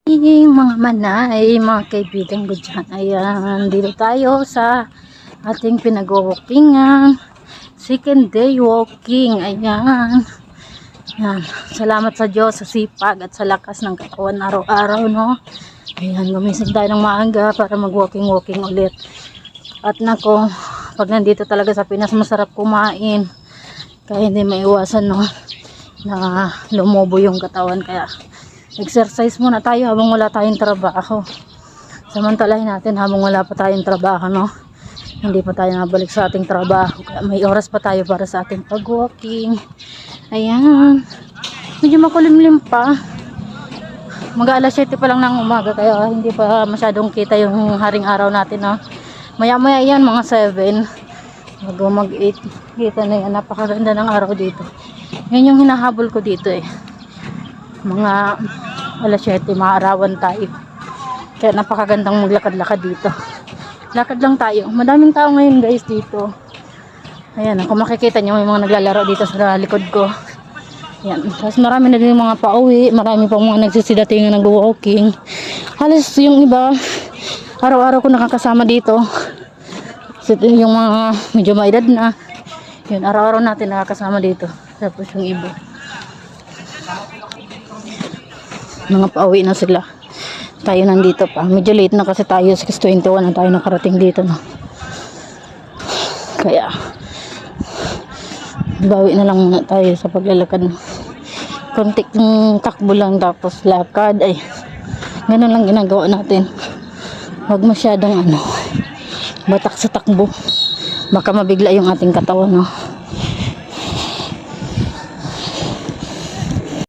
Mga manay, mga kaibigan ko dyan. Ayan, dito tayo sa ating pinag-walkingan. Second day walking. Ayan. Ayan. Salamat sa Diyos sa sipag at sa lakas ng katawan araw-araw, no? Ayan, gumising tayo ng maaga para mag-walking-walking ulit. At nako, pag nandito talaga sa Pinas, masarap kumain. Kaya hindi maiwasan, no? Na lumobo yung katawan. Kaya exercise muna tayo habang wala tayong trabaho. Samantalahin natin habang wala pa tayong trabaho, no? Hindi pa tayo nabalik sa ating trabaho. Kaya may oras pa tayo para sa ating pag-walking. Ayan. Medyo makulimlim pa. Mag-alas 7 pa lang ng umaga. Kaya hindi pa masyadong kita yung haring araw natin, no? Maya-maya yan, mga 7. Bago mag-8. Kita na yan. Napakaganda ng araw dito. Yan yung hinahabol ko dito eh. Mga alas 7, maarawan tayo. Kaya napakagandang maglakad-lakad dito. Lakad lang tayo. Madaming tao ngayon guys dito. Ayan, kung makikita nyo, may mga naglalaro dito sa likod ko. Ayan. Tapos marami na din mga pauwi. Marami pa mga nagsisidating na nag-walking. Halos yung iba, araw-araw ko nakakasama dito. Yung mga medyo maedad na. Yun, araw-araw natin nakakasama dito. Tapos yung iba, mga pauwi na sila. Tayo nandito pa. Medyo late na kasi tayo. 6:21 na tayo nakarating dito, no? Kaya bawi na lang muna tayo sa paglalakad. Konting takbo lang tapos lakad. Ay, ganun lang ginagawa natin. Huwag masyadong batak sa takbo. Baka mabigla yung ating katawan, no?